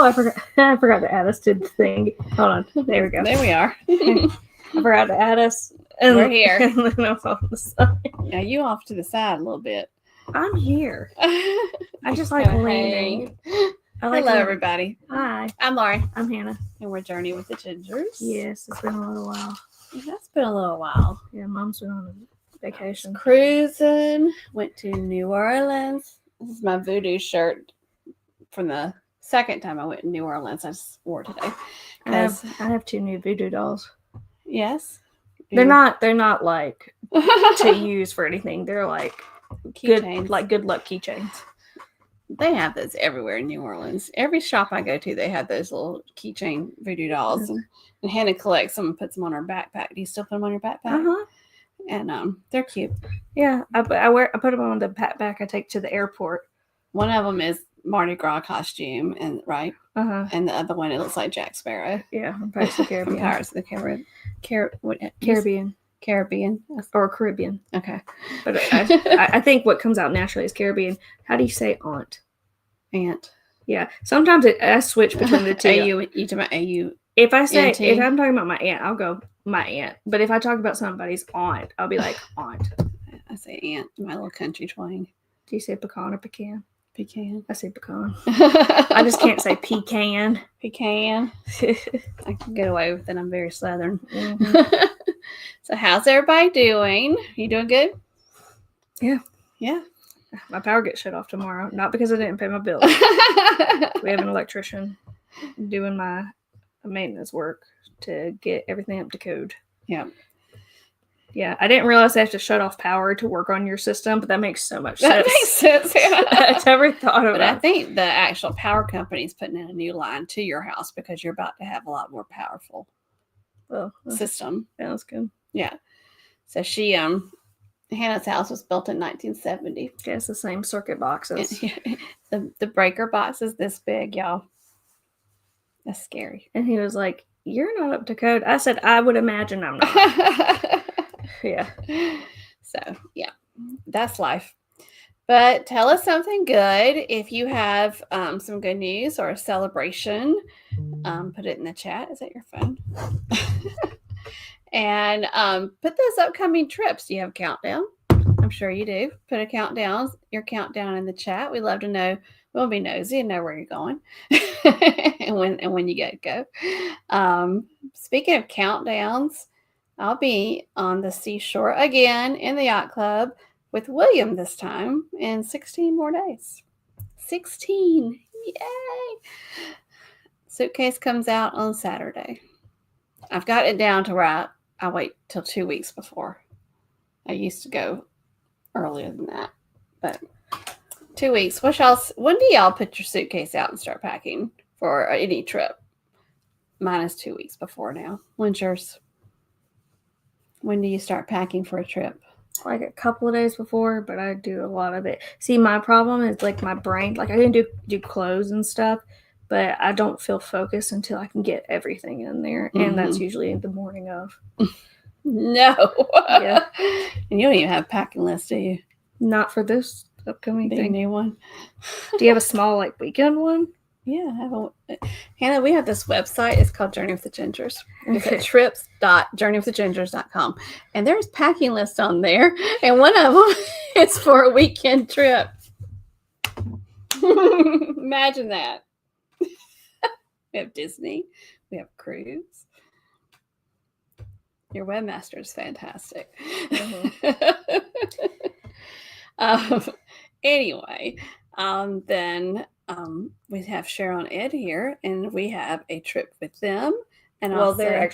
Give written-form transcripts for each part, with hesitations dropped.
I forgot. I forgot to add us to the thing. Hold on. There we go. There we are. I forgot to add us. And We're here. And then I was on the side. Now you off to the side a little bit. I'm here. I just like leaning. I like Hello, leaning. everybody. Hi. I'm Laurie, I'm Hannah. and we're Journey with the Gingers. Yes, it's been a little while. That's been a little while. Yeah, Mom's been on a vacation. Cruising. Went to New Orleans. This is my voodoo shirt from the second time I went to New Orleans. I just wore it today. I have 2 new voodoo dolls. Yes. They're not like to use for anything. They're like Keychains. good luck keychains. They have those everywhere in New Orleans. Every shop I go to, they have those little keychain voodoo dolls. And Hannah collects them and puts them on her backpack. Do you still put them on your backpack? Uh-huh. And they're cute. Yeah, I put them on the backpack I take to the airport. One of them is Mardi Gras costume, and right? Uh-huh. And the other one, it looks like Jack Sparrow. Yeah, from Pirates of the Caribbean. Pirates of the Caribbean. Caribbean. Or Caribbean. Okay. But I think what comes out naturally is Caribbean. How do you say aunt? Aunt. Yeah. Sometimes I switch between the two. You talking about AU? If I'm talking about my aunt, I'll go my aunt. But if I talk about somebody's aunt, I'll be like aunt. I say aunt, my little country twang. Do you say pecan or pecan? Pecan. I say pecan. I just can't say pecan. Pecan. I can get away with it. I'm very Southern. Mm-hmm. So how's everybody doing? You doing good? Yeah. Yeah. My power gets shut off tomorrow. Not because I didn't pay my bill. We have an electrician doing my maintenance work to get everything up to code. Yeah. Yeah, I didn't realize I have to shut off power to work on your system, but that makes so much sense. That makes sense. Yeah. I never thought of But that. I think the actual power company is putting in a new line to your house because you're about to have a lot more powerful system. Sounds good. Yeah. So she Hannah's house was built in 1970. Yeah, it's the same circuit boxes. The breaker box is this big, y'all. That's scary. And he was like, "You're not up to code." I said, "I would imagine I'm not." Yeah. So, yeah, that's life. But tell us something good. If you have some good news or a celebration, put it in the chat. Is that your phone? And put those upcoming trips. Do you have a countdown? I'm sure you do. Put your countdown in the chat. We'd love to know. We'll be nosy and know where you're going and when you get to go. Speaking of countdowns, I'll be on the seashore again in the yacht club with William this time in 16 more days. 16. Yay. Suitcase comes out on Saturday. I've got it down to where I wait till 2 weeks before. I used to go earlier than that, but 2 weeks. When do y'all put your suitcase out and start packing for any trip? Mine is 2 weeks before now. When's yours? When do you start packing for a trip? Like a couple of days before, but I do a lot of it. See, my problem is like my brain, like I can do clothes and stuff, but I don't feel focused until I can get everything in there. Mm-hmm. And that's usually the morning of. No. Yeah. And you don't even have a packing list, do you? Not for this upcoming Big thing. New one. Do you have a small like weekend one? Yeah, Hannah, we have this website. It's called Journey with the Gingers. It's at trips.journeywiththegingers.com. And there's packing lists on there. And one of them is for a weekend trip. Imagine that. We have Disney. We have cruise. Your webmaster is fantastic. Mm-hmm. Anyway, then we have Cheryl and Ed here, and we have a trip with them. And they're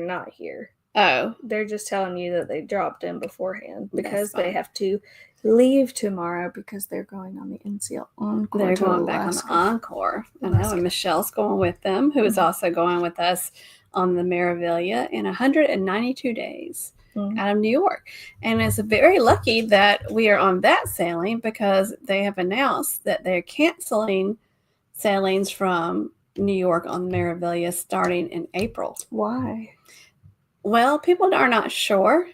not here. Oh, they're just telling you that they dropped in beforehand because they have to leave tomorrow because they're going on the NCL Encore. They're going back on the Encore. I know, and Michelle's going with them, who is also going with us on the Meraviglia in 192 days. Out of New York. And it's very lucky that we are on that sailing because they have announced that they're canceling sailings from New York on the Meraviglia starting in April. Why? Well, people are not sure,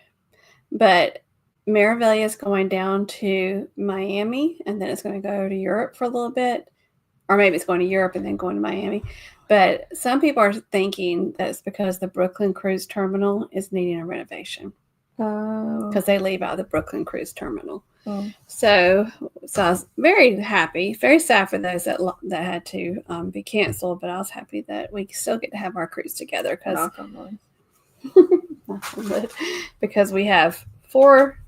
but Meraviglia is going down to Miami and then it's going to go to Europe for a little bit, or maybe it's going to Europe and then going to Miami. But some people are thinking that it's because the Brooklyn Cruise Terminal is needing a renovation. Because they leave out of the Brooklyn Cruise Terminal. So I was very happy, very sad for those that had to be canceled, but I was happy that we still get to have our cruise together because we have 4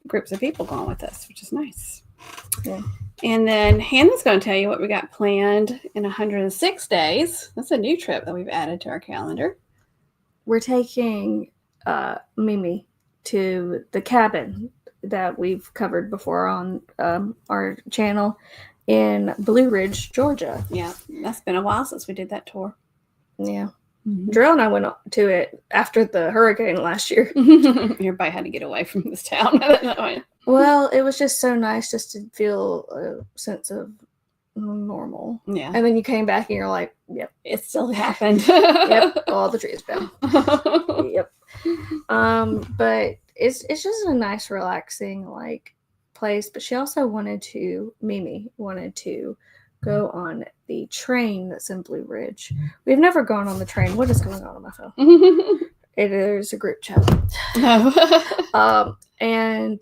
groups of people going with us, which is nice. Yeah. And then Hannah's going to tell you what we got planned in 106 days. That's a new trip that we've added to our calendar. We're taking Mimi to the cabin that we've covered before on our channel in Blue Ridge, Georgia. Yeah, that's been a while since we did that tour. Yeah. Drill and I went to it after the hurricane last year. Everybody had to get away from this town. Well, it was just so nice just to feel a sense of normal. Yeah. And then you came back and you're like, yep. It still happened. Yep. All the trees fell. Yep. But it's just a nice, relaxing, like, place. But she also Mimi wanted to go on the train that's in Blue Ridge. We've never gone on the train. What is going on my phone? There's a group chat. And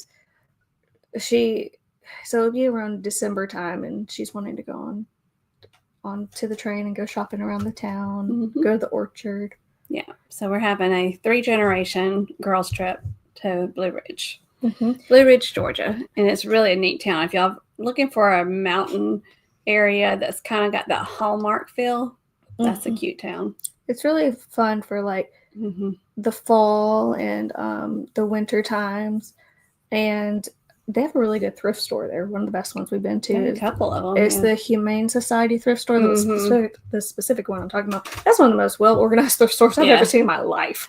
so it'll be around December time, and she's wanting to go on to the train and go shopping around the town, go to the orchard. Yeah. So we're having a 3-generation girls trip to Blue Ridge. Blue Ridge, Georgia. And it's really a neat town. If y'all are looking for a mountain area that's kind of got that Hallmark feel, that's a cute town. It's really fun for like the fall and the winter times. And they have a really good thrift store there. One of the best ones we've been to. A couple of them. It's the Humane Society thrift store. The specific one I'm talking about. That's one of the most well-organized thrift stores I've ever seen in my life.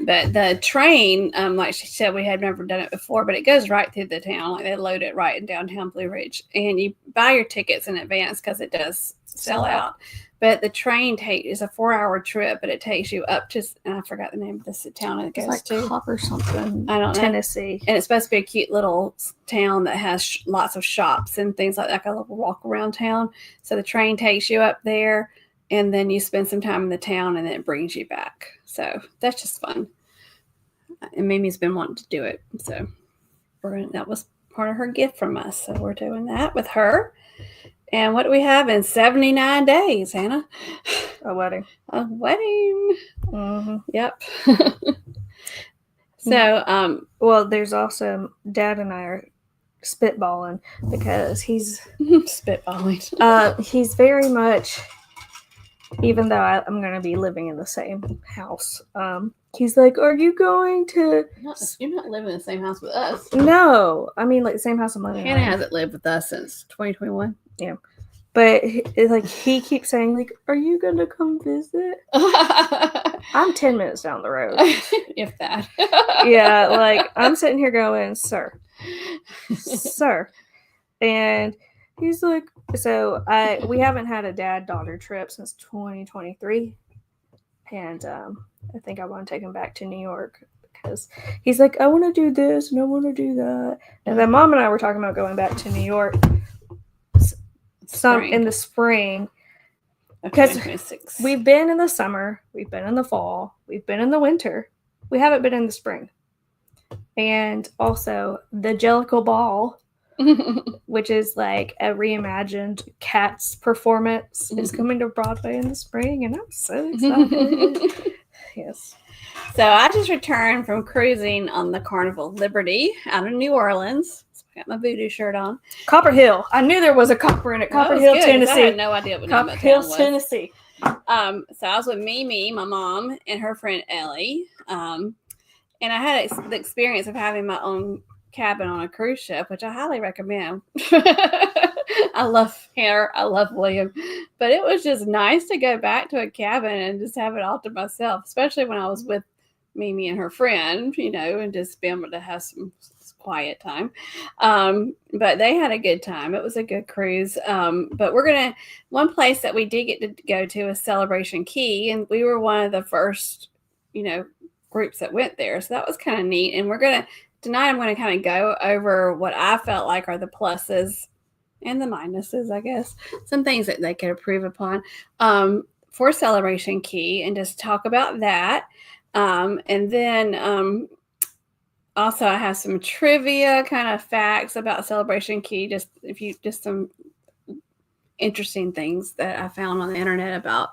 But the train, like she said, we had never done it before, but it goes right through the town. Like they load it right in downtown Blue Ridge. And you buy your tickets in advance because it does sell out. But the train is a 4-hour trip, but it takes you up to, and I forgot the name of this town it goes to. Copper something. I don't know. Tennessee. And it's supposed to be a cute little town that has lots of shops and things like that, a little walk around town. So the train takes you up there, and then you spend some time in the town, and then it brings you back. So that's just fun. And Mimi's been wanting to do it. So that was part of her gift from us. So we're doing that with her. And what do we have in 79 days, Hannah? A wedding. A wedding. Yep. So, well, there's also Dad and I are spitballing because he's spitballing. He's very much, even though I'm going to be living in the same house, he's like, are you going to... You're not living in the same house with us. No. I mean, like, the same house I'm living in. Hannah hasn't lived with us since 2021. Yeah. But, like, he keeps saying, like, are you going to come visit? I'm 10 minutes down the road. If that. Yeah, like, I'm sitting here going, sir. And he's like, so we haven't had a dad-daughter trip since 2023. And I think I want to take him back to New York because he's like, I want to do this and I want to do that. And then Mom and I were talking about going back to New York in the spring. Because we've been in the summer, we've been in the fall, we've been in the winter. We haven't been in the spring. And also the Jellicle Ball, which is like a reimagined Cats performance, is coming to Broadway in the spring, and I'm so excited. Yes. So I just returned from cruising on the Carnival Liberty out of New Orleans. So I got my voodoo shirt on. Copper Hill. I knew there was a copper in it. Copper Hill, good, Tennessee. I had no idea what Copper Hill, Tennessee. So I was with Mimi, my mom, and her friend Ellie. And I had the experience of having my own cabin on a cruise ship, which I highly recommend. I love her. I love William. But it was just nice to go back to a cabin and just have it all to myself, especially when I was with Mimi and her friend, and just be able to have some quiet time. But they had a good time. It was a good cruise. But one place that we did get to go to is Celebration Key, and we were one of the first, groups that went there. So that was kind of neat. And tonight I'm going to kind of go over what I felt like are the pluses and the minuses, I guess. Some things that they could improve upon for Celebration Key, and just talk about that. And then also I have some trivia kind of facts about Celebration Key. Just some interesting things that I found on the internet about,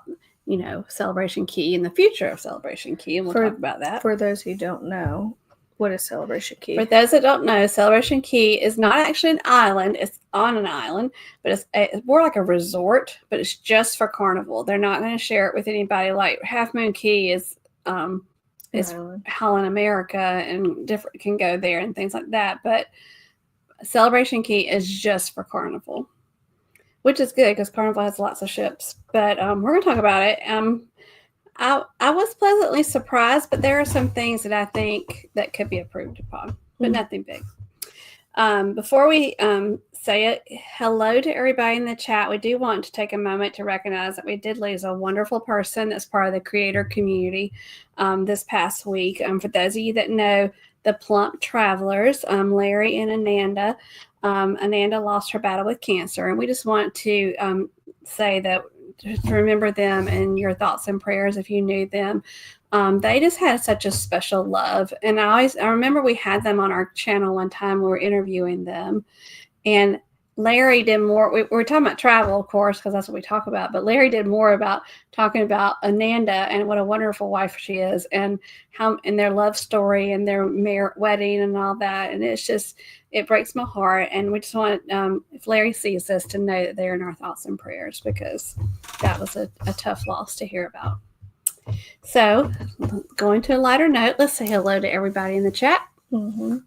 Celebration Key and the future of Celebration Key, and we'll talk about that. For those who don't know, what is Celebration Key? For those that don't know, Celebration Key is not actually an island. It's on an island, but it's more like a resort, but it's just for Carnival. They're not going to share it with anybody. Like Half Moon Key is Holland America, and different can go there and things like that. But Celebration Key is just for Carnival, which is good because Carnival has lots of ships. But we're going to talk about it. I was pleasantly surprised, but there are some things that I think that could be improved upon, but nothing big. Before we say hello to everybody in the chat, we do want to take a moment to recognize that we did lose a wonderful person that's part of the creator community this past week. For those of you that know the Plump Travelers, Larry and Ananda. Ananda lost her battle with cancer, and we just want to say that to remember them in your thoughts and prayers if you knew them. They just had such a special love, and I remember we had them on our channel one time. We were interviewing them, and Larry did more. We were talking about travel, of course, because that's what we talk about. But Larry did more about talking about Ananda and what a wonderful wife she is, and their love story and their wedding and all that. And it breaks my heart. And we just want, if Larry sees this, to know that they're in our thoughts and prayers, because that was a tough loss to hear about. So, going to a lighter note, let's say hello to everybody in the chat. Mm-hmm.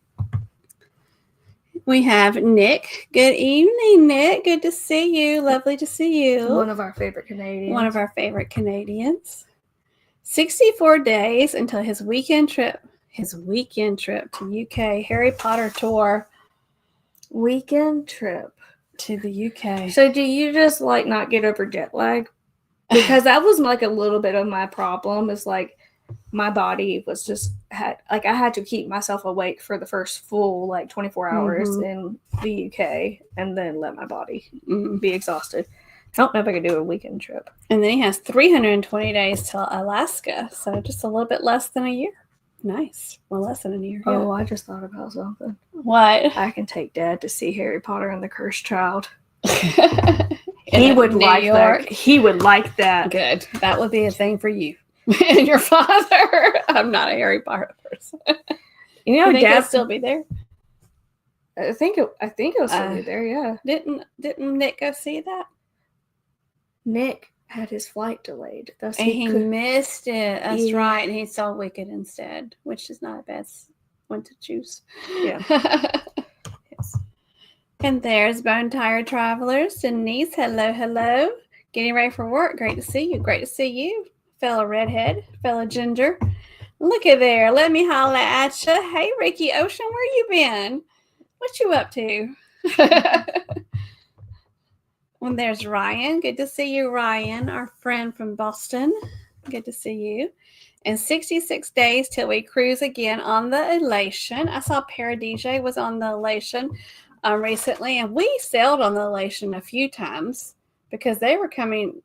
We have Nick. Good evening, Nick. Good to see you. Lovely to see you. One of our favorite Canadians. 64 days until his weekend trip to UK Harry Potter tour. Weekend trip to the UK. So do you just not get over jet lag? Because that was a little bit of my problem, is my body was just I had to keep myself awake for the first full 24 hours in the UK, and then let my body be exhausted. I don't know if I could do a weekend trip. And then he has 320 days till Alaska, so just a little bit less than a year. Nice. Well, less than a year. Oh, yeah. I just thought about something. What? I can take Dad to see Harry Potter and the Cursed Child. He would like that. He would like that. Good. That would be a thing for you and your father. I'm not a Harry Potter person. Dad still be there. I think it'll still be there. Yeah. Didn't Nick go see that? Nick had his flight delayed. Thus he missed it. That's right. And he saw Wicked instead, which is not a bad one to choose. Yeah. Yes. And there's Bone Tired Travelers. Denise, hello. Getting ready for work. Great to see you. Fellow redhead, fellow ginger. Look at there. Let me holla at you. Hey, Ricky Ocean, where you been? What you up to? And there's Ryan. Good to see you, Ryan, our friend from Boston. Good to see you. And 66 days till we cruise again on the Elation. I saw Paradise was on the Elation recently, and we sailed on the Elation a few times because they were coming.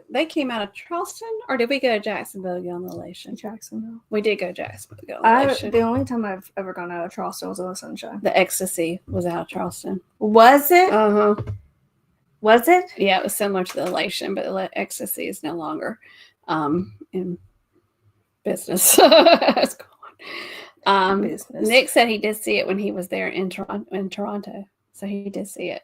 They came out of Charleston, or did we go to Jacksonville on the Elation? Jacksonville. We did go to Jacksonville. The only time I've ever gone out of Charleston was on the Sunshine. The Ecstasy was out of Charleston. Was it? Uh-huh. Was it? Yeah, it was similar to the Elation, but the Ecstasy is no longer in business. It's gone. Business. Nick said he did see it when he was there in Toronto. So he did see it.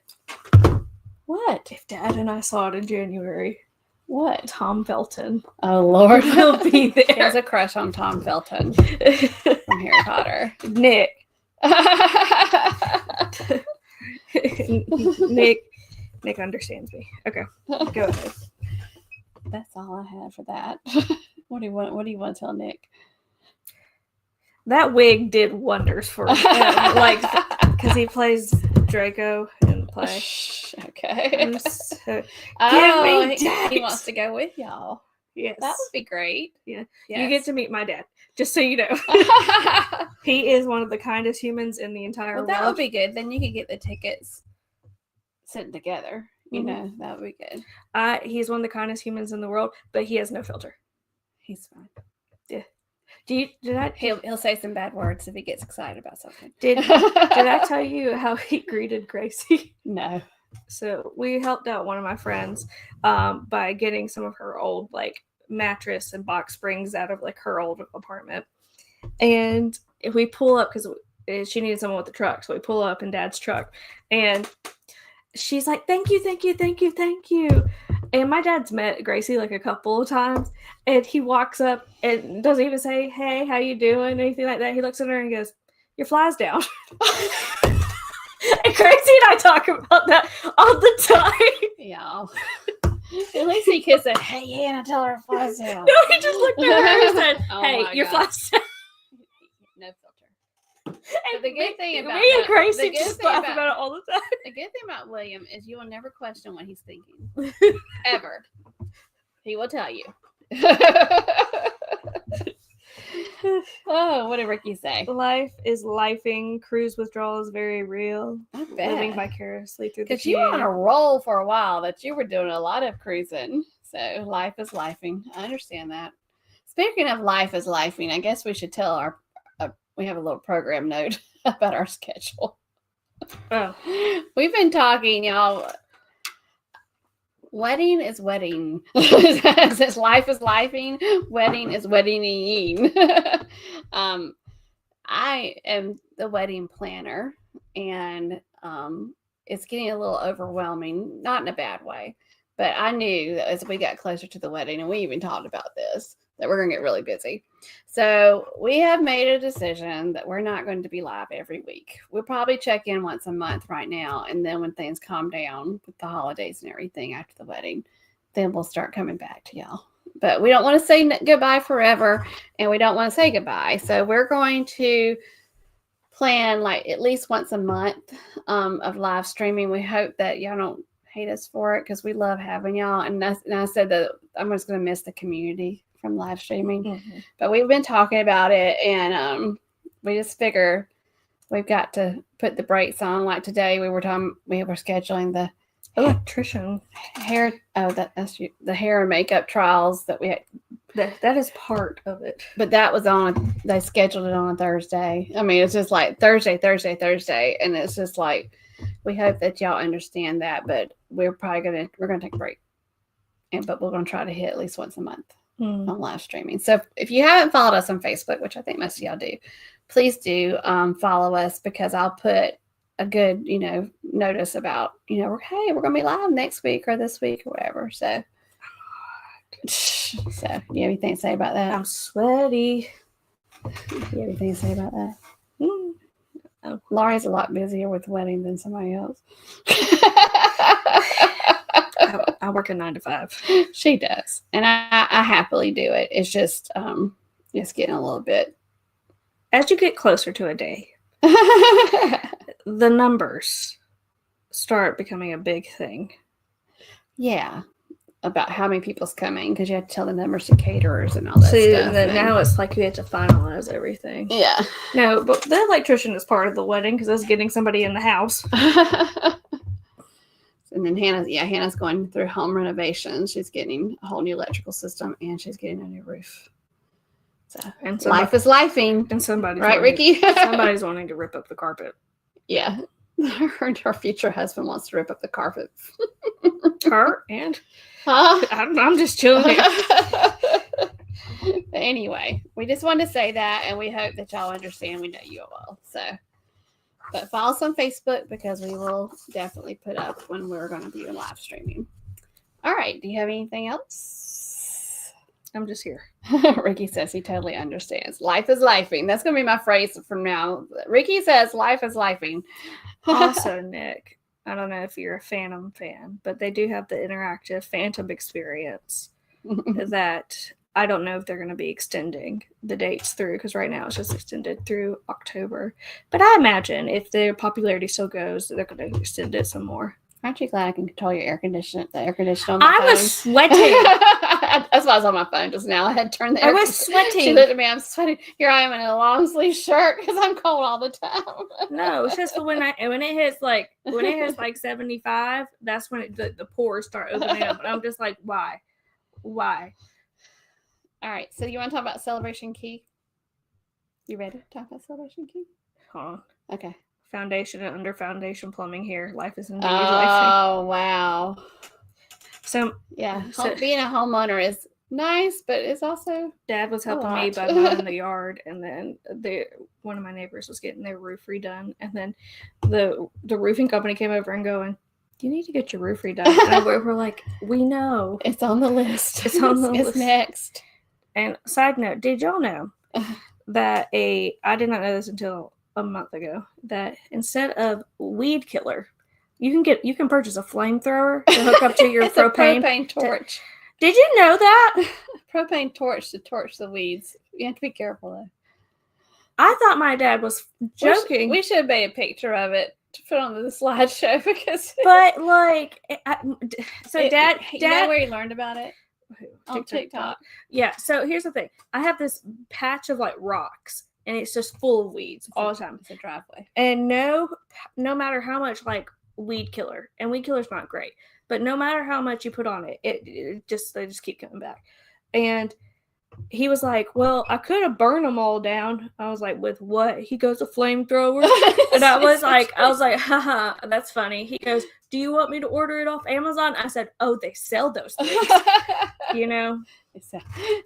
What? If Dad and I saw it in January. What? Tom Felton. Oh, Lord. Will be there. He has a crush on Tom Felton from Harry Potter. Nick. Nick understands me. Okay, go ahead. That's all I had for that. What do you want to tell Nick? That wig did wonders for him. Because he plays Draco in the play. Okay. He wants to go with y'all. Yes. That would be great. Yeah. Yes. You get to meet my dad, just so you know. He is one of the kindest humans in the entire world. That would be good. Then you could get the tickets. sitting together. You know, that would be good. He's one of the kindest humans in the world, but he has no filter. He's fine. Yeah. He'll say some bad words if he gets excited about something. Did I tell you how he greeted Gracie? No. So we helped out one of my friends by getting some of her old like mattress and box springs out of like her old apartment. And if we pull up, because she needed someone with the truck, so we pull up in Dad's truck, and she's like, "Thank you, thank you, thank you, thank you." And my dad's met Gracie like a couple of times, and he walks up and doesn't even say, "Hey, how you doing?" anything like that. He looks at her and goes, "Your fly's down." And Gracie and I talk about that all the time. Yeah. At least he could say, "Hey, Hannah, tell her fly's down." No, he just looked at her and said, "Hey, your fly's down." No filter. So the good thing about me and Gracie just laugh about it all the time. The good thing about William is you will never question what he's thinking. Ever. He will tell you. Oh, what did Ricky say? Life is lifing. Cruise withdrawal is very real. I bet. Living vicariously through the Because you were on a roll for a while that you were doing a lot of cruising. So life is lifing. I understand that. Speaking of life is lifing, I guess we should tell we have a little program note about our schedule. Oh. We've been talking, y'all. Wedding is wedding. Since life is lifing, wedding is wedding-ing. I am the wedding planner, and it's getting a little overwhelming, not in a bad way. But I knew that as we got closer to the wedding, and we even talked about this, that we're going to get really busy. So we have made a decision that we're not going to be live every week. We'll probably check in once a month right now. And then when things calm down with the holidays and everything after the wedding, then we'll start coming back to y'all. But we don't want to say goodbye forever, and we don't want to say goodbye. So we're going to plan like at least once a month of live streaming. We hope that y'all don't hate us for it, because we love having y'all. And I said that I'm just going to miss the community from live streaming. Mm-hmm. But we've been talking about it, and we just figure we've got to put the brakes on. Like today, we were scheduling the electrician hair. That's the hair and makeup trials that we had. That is part of it. But that was they scheduled it on a Thursday. I mean, it's just like Thursday. And it's just like, we hope that y'all understand that, but we're going to take a break. But we're going to try to hit at least once a month on live streaming. So if you haven't followed us on Facebook, which I think most of y'all do, please do follow us, because I'll put a good, notice about, hey, we're going to be live next week or this week or whatever. So you have anything to say about that? I'm sweaty. You have anything to say about that? Laurie's a lot busier with the wedding than somebody else. I work a 9 to 5. She does. And I happily do it. It's just getting a little bit. As you get closer to a day, the numbers start becoming a big thing. Yeah. About how many people's coming, because you have to tell the numbers to caterers and all that stuff. Now it's like you have to finalize everything. Yeah. No, but the electrician is part of the wedding, because that's getting somebody in the house. And then Hannah's going through home renovation. She's getting a whole new electrical system, and she's getting a new roof. So life is lifing. And somebody's right, Ricky? Somebody's wanting to rip up the carpet. Yeah. Her future husband wants to rip up the carpet. Her and I'm just chilling here. Anyway, we just wanted to say that, and we hope that y'all understand. We know you will. So, but follow us on Facebook, because we will definitely put up when we're going to be live streaming. All right. Do you have anything else? I'm just here. Ricky says he totally understands. Life is lifing. That's going to be my phrase from now. Ricky says life is lifing. Also, Nick, I don't know if you're a Phantom fan, but they do have the interactive Phantom experience that I don't know if they're going to be extending the dates through, because right now it's just extended through October. But I imagine if their popularity still goes, they're going to extend it some more. Aren't you glad I can control your air conditioner? The air conditioner on I was sweating. That's why I was on my phone just now. I had turned the I air. was sweating. She looked at me. I'm sweating. Here I am in a long sleeve shirt because I'm cold all the time. No, it's just when it hits like 75, that's when the pores start opening up. And I'm just like, why? All right. So you want to talk about Celebration Key? You ready to talk about Celebration Key? Huh. Okay. Foundation and under foundation plumbing here. Life is indeed life. Oh, wow. So yeah, being a homeowner is nice, but it's also Dad was helping me by mowing the yard, and then one of my neighbors was getting their roof redone, and then the roofing company came over and going, "You need to get your roof redone." And we're like, "We know, it's on the list. It's on the list. It's next." And side note, did y'all know that I did not know this until a month ago, that instead of weed killer, you can purchase a flamethrower to hook up to your it's propane. A propane torch. Did you know that? Propane torch to torch the weeds. You have to be careful though. I thought my dad was joking. We should have made a picture of it to put on the slideshow because. But like, Dad, you know where he learned about it? On TikTok. Yeah. So here's the thing. I have this patch of like rocks, and it's just full of weeds all the time. It's a driveway. And no matter how much like weed killer, and weed killer's not great, but no matter how much you put on it, they just keep coming back. And he was like, "Well, I could have burned them all down." I was like, "With what?" He goes, "A flamethrower." And I was like, haha, that's funny. He goes, "Do you want me to order it off Amazon?" I said, "Oh, they sell those things." You know?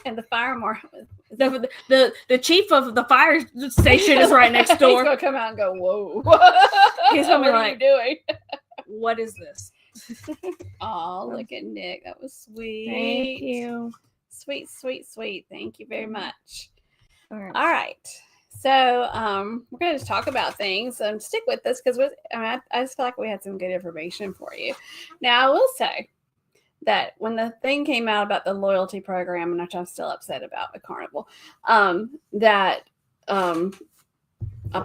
And the fire marshal, the chief of the fire station is right next door. He's gonna come out and go, "Whoa." He's gonna be like, "What are you doing? What is this?" Oh, look at Nick. That was sweet. Thank you. Sweet. Thank you very much. All right. So we're going to just talk about things and stick with this because I just feel like we had some good information for you. Now, I will say that when the thing came out about the loyalty program, which I'm still upset about the Carnival, about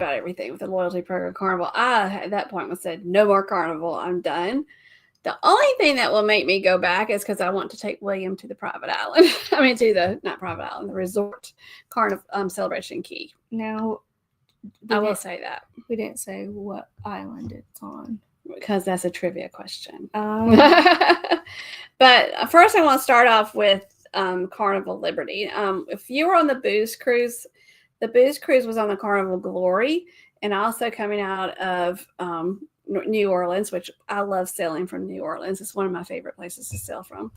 everything with the loyalty program Carnival, I at that point said, no more Carnival. I'm done. The only thing that will make me go back is because I want to take William to the private island. Not private island, the resort Carnival Celebration Key. Now, I will say that. We didn't say what island it's on. Because that's a trivia question. But first I want to start off with Carnival Liberty. If you were on the booze cruise was on the Carnival Glory, and also coming out of New Orleans, which I love sailing from New Orleans. It's one of my favorite places to sail from.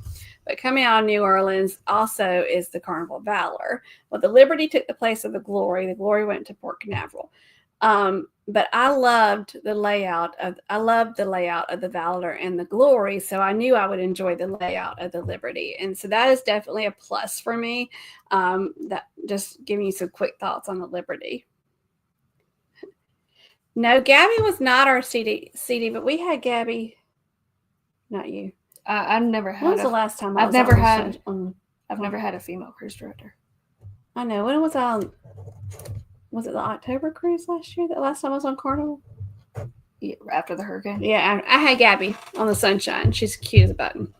But coming out of New Orleans also is the Carnival Valor. Well, the Liberty took the place of the Glory. The Glory went to Port Canaveral. But I loved the layout of the Valor and the Glory, so I knew I would enjoy the layout of the Liberty. And so that is definitely a plus for me. That just giving you some quick thoughts on the Liberty. No, Gabby was not our CD, but we had Gabby. Not you. I've never had. When was the last time? I've never had a female cruise director. I know. When was I? Was it the October cruise last year? The last time I was on Carnival. Yeah, after the hurricane. Yeah, I had Gabby on the Sunshine. She's cute as a button.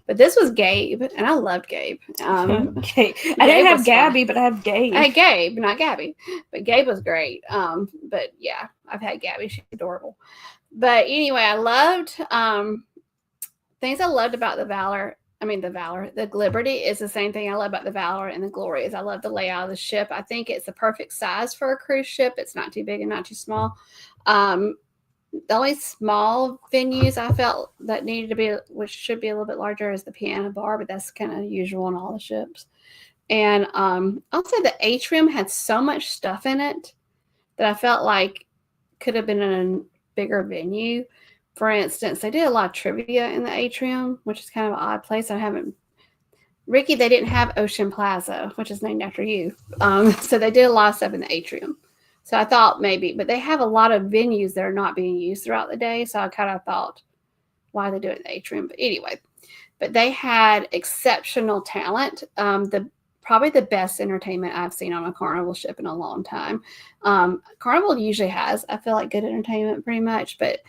But this was Gabe, and I loved Gabe. Okay. I didn't have Gabby, but I have Gabe. I had Gabe, not Gabby. But Gabe was great. But yeah, I've had Gabby. She's adorable. But anyway, I loved things I loved about the Valor. The Liberty is the same thing I love about the Valor and the Glory is I love the layout of the ship. I think it's the perfect size for a cruise ship. It's not too big and not too small. The only small venues I felt that needed to be, which should be a little bit larger, is the piano bar, but that's kind of usual on all the ships. And I'll say the atrium had so much stuff in it that I felt like could have been in a bigger venue. For instance, they did a lot of trivia in the atrium, which is kind of an odd place. Ricky, they didn't have Ocean Plaza, which is named after you. So they did a lot of stuff in the atrium. So I thought maybe, but they have a lot of venues that are not being used throughout the day. So I kind of thought, why they do it in the atrium? But anyway, they had exceptional talent. Probably the best entertainment I've seen on a Carnival ship in a long time. Carnival usually has, I feel like, good entertainment pretty much, but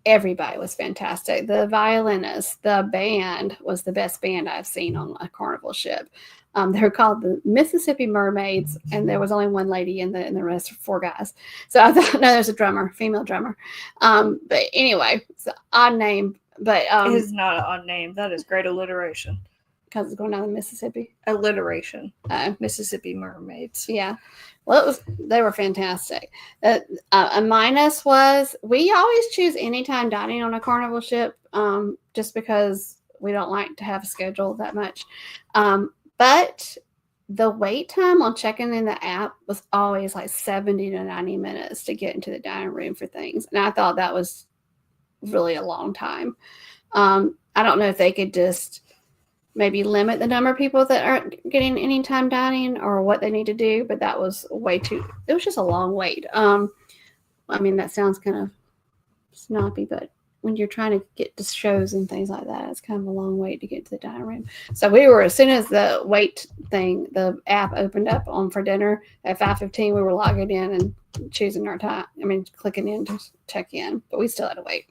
everybody was fantastic. The violinist, the band was the best band I've seen on a Carnival ship. They were called the Mississippi Mermaids, and there was only one lady in the rest were 4 guys. So I thought, no, there's a drummer, female drummer. But anyway, it's an odd name. But it is not an odd name. That is great alliteration. Because it's going down the Mississippi. Alliteration. Mississippi Mermaids. Yeah. Well, they were fantastic. A minus was we always choose anytime dining on a Carnival ship, just because we don't like to have a schedule that much. But the wait time on checking in the app was always like 70 to 90 minutes to get into the dining room for things. And I thought that was really a long time. I don't know if they could just maybe limit the number of people that aren't getting anytime dining or what they need to do, but that was it was just a long wait. I mean, that sounds kind of snappy, but when you're trying to get to shows and things like that, it's kind of a long wait to get to the dining room. So we were, as soon as the wait thing, the app opened up on for dinner at 5:15, we were logging in and choosing our time. I mean, clicking in to check in, but we still had to wait.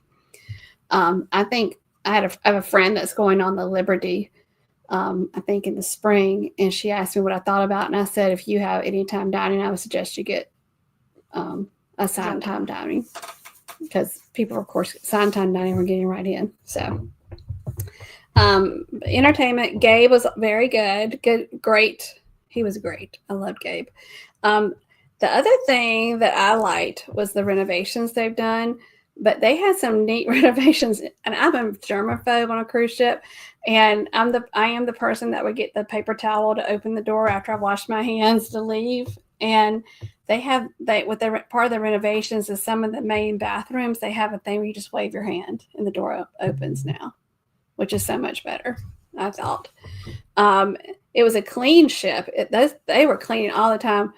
I think I have a friend that's going on the Liberty, I think in the spring, and she asked me what I thought about, and I said, if you have anytime dining, I would suggest you get assigned time dining, because people, of course, assigned time dining were getting right in. So entertainment, Gabe was very good, great. He was great. I loved Gabe. The other thing that I liked was the renovations they've done. But they had some neat renovations, and I'm a germaphobe on a cruise ship, and I am the person that would get the paper towel to open the door after I washed my hands to leave. And part of the renovations is some of the main bathrooms, they have a thing where you just wave your hand and the door opens now, which is so much better, I thought. It was a clean ship. They were cleaning all the time.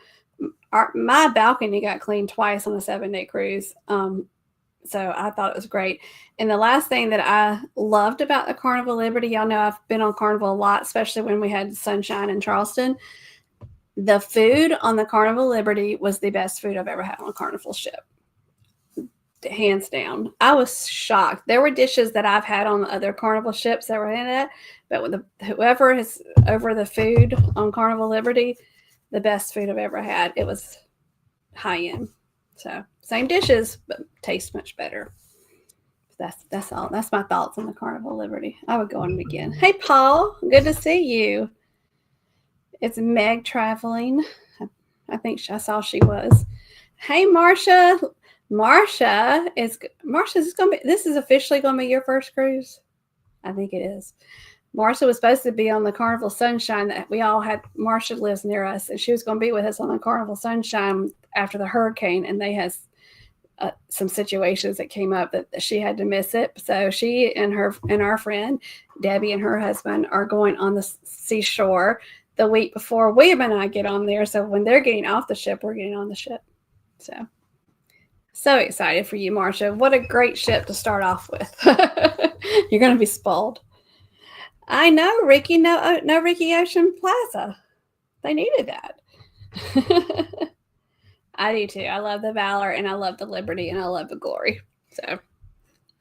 My balcony got cleaned twice on a 7-day cruise. So I thought it was great. And the last thing that I loved about the Carnival Liberty, y'all know I've been on Carnival a lot, especially when we had Sunshine in Charleston. The food on the Carnival Liberty was the best food I've ever had on a Carnival ship. Hands down. I was shocked. There were dishes that I've had on the other Carnival ships that were in it, but with whoever is over the food on Carnival Liberty, the best food I've ever had. It was high end. So same dishes, but tastes much better. That's all. That's my thoughts on the Carnival Liberty. I would go on them again. Hey, Paul. Good to see you. It's Meg traveling. I think I saw she was. Hey, Marcia. This is officially going to be your first cruise? I think it is. Marcia was supposed to be on the Carnival Sunshine that we all had. Marcia lives near us, and she was going to be with us on the Carnival Sunshine after the hurricane, and they had some situations that came up that she had to miss it. So she and our friend Debbie and her husband are going on the seashore the week before William and I get on there. So when they're getting off the ship, we're getting on the ship. So excited for you, Marcia. What a great ship to start off with. You're going to be spoiled. I know, Ricky. No Ricky Ocean Plaza. They needed that. I do too. I love the Valor, and I love the Liberty, and I love the Glory. So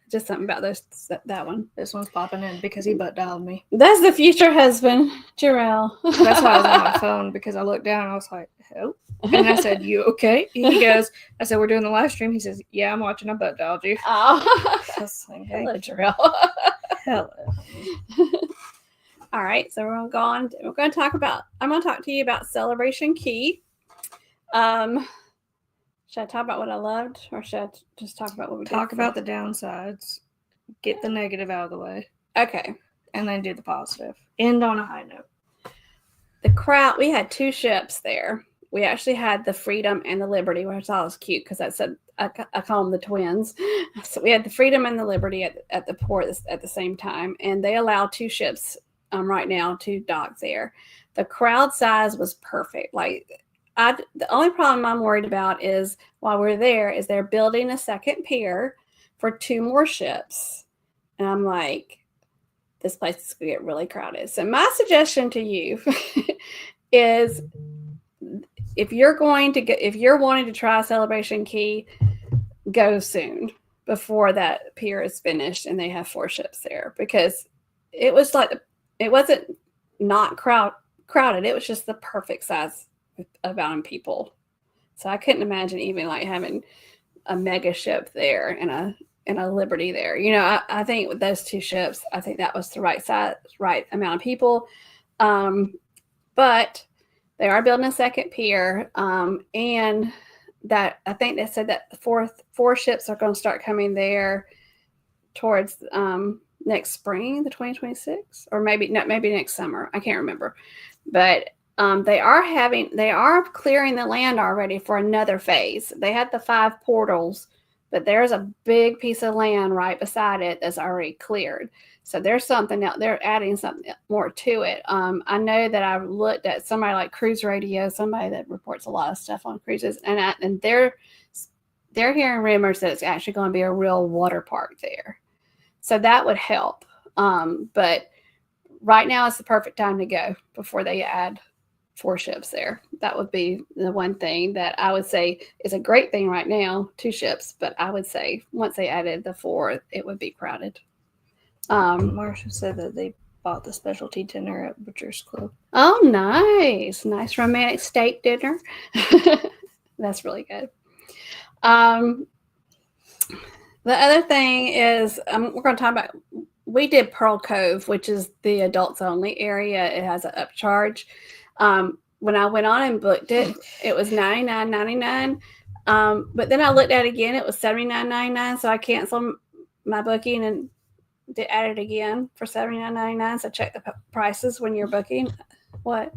just something about that one. This one's popping in because he butt dialed me. That's the future husband, Jarrell. That's why I was on my phone, because I looked down and I was like, oh. And I said, you okay? He goes, I said, we're doing the live stream. He says, yeah, I'm watching. I butt dialed you. Oh. I was like, hey. Hello, Jarrell. Hello. All right, so we're going to talk to you about Celebration Key. Should I talk about what I loved, or should I just talk about what we talk about the downsides, get the negative out of the way? Okay. And then do the positive. End on a high note. The crowd, we had 2 ships there. We actually had the Freedom and the Liberty, which I thought was cute because I call them the twins. So we had the Freedom and the Liberty at the port at the same time, and they allow 2 ships right now to dock there. The crowd size was perfect. The only problem I'm worried about is while we're there is they're building a second pier for 2 more ships. And I'm like, this place is going to get really crowded. So my suggestion to you is if you're wanting to try Celebration Key, go soon. before that pier is finished and they have 4 ships there, because it was like, it wasn't not crowded. It was just the perfect size amount of people. So I couldn't imagine even like having a mega ship there and a Liberty there. You know, I think with those 2 ships, I think that was the right size, right amount of people. But they are building a second pier, and that I think they said that the 4 ships are going to start coming there towards next spring, the 2026, or maybe next summer. I can't remember, but they are clearing the land already for another phase. They had the 5 portals, but there's a big piece of land right beside it that's already cleared. So there's something out there, adding something more to it. I know that I've looked at somebody like Cruise Radio, somebody that reports a lot of stuff on cruises, and they're hearing rumors that it's actually going to be a real water park there. So that would help. But right now it's the perfect time to go before they add 4 ships there. That would be the one thing that I would say is a great thing right now, 2 ships. But I would say once they added the 4, it would be crowded. Marsha said that they bought the specialty dinner at Butcher's Club. Oh, nice romantic steak dinner. That's really good. The other thing is, we're going to talk about, we did Pearl Cove, which is the adults only area. It has an upcharge. When I went on and booked it, it was $99.99. But then I looked at it again, it was $79.99. So I canceled my booking and add it again for $79.99. So check the prices when you're booking. What?